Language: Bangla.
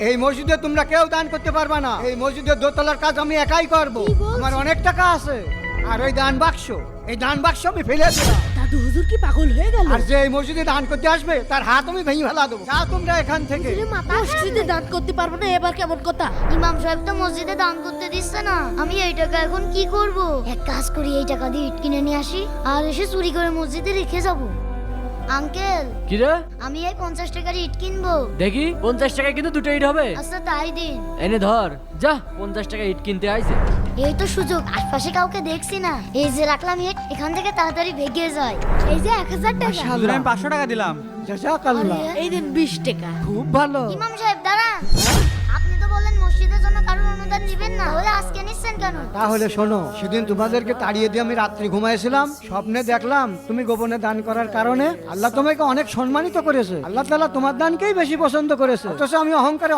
এই মসজিদে তোমরা কেউ দান করতে পারবা না। এই মসজিদের দোতলার কাজ আমি একাই করব। কি বলছো? আমার অনেক টাকা আছে। আর ওই দান বাক্স, এই দান বাক্স আমি ফেলে দিলাম। দাদু হুজুর কি পাগল হয়ে গেল? আর যে এই মসজিদে দান করতে আসবে তার হাত আমি ভেঙে ফেলা দেবো। যাও তোমরা এখান থেকে। মসজিদে দান করতে পারবো না, এবার কেমন কথা? ইমাম সাহেব তো মসজিদে দান করতে দিচ্ছে না। আমি এই টাকা এখন কি করব? এক কাজ করি, এই টাকা দিয়ে ইট কিনে নিয়ে আসি আর এসে চুরি করে মসজিদে রেখে যাব। আঙ্কেল, কি রে আমি এই 50 টাকার ইট কিনবো। দেখি 50 টাকায় কিন্তু দুটো ইট হবে। আচ্ছা তাই দিন। এনে ধর, যা 50 টাকা ইট কিনতে আইছে। এই তো সুযোগ, আশপাশে কাউকে দেখছি না। এই যে রাখলাম ইট, এখান থেকে তাড়াতাড়ি ভেগে যায়। এই যে 1000 টাকা। হুজুর আমি 500 টাকা দিলাম। জাযাকাল্লাহ। আরে, এই দিন 20 টাকা। খুব ভালো। ইমাম সাহেব দাঁড়ান। আপনি তো বললেন মসজিদের জন্য কারোর অনুদান দিবেন না, তাহলে আজকে নিচ্ছেন কেন? তাহলে শোনো, সেদিন তোমাদেরকে তাড়িয়ে দিয়ে আমি রাত্রি ঘুমাইছিলাম, স্বপ্নে দেখলাম তুমি গোপনে দান করার কারণে আল্লাহ তোমাকে অনেক সম্মানিত করেছে। আল্লাহ তাআলা তোমার দানকেই বেশি পছন্দ করেছে, অথচ আমি অহংকারে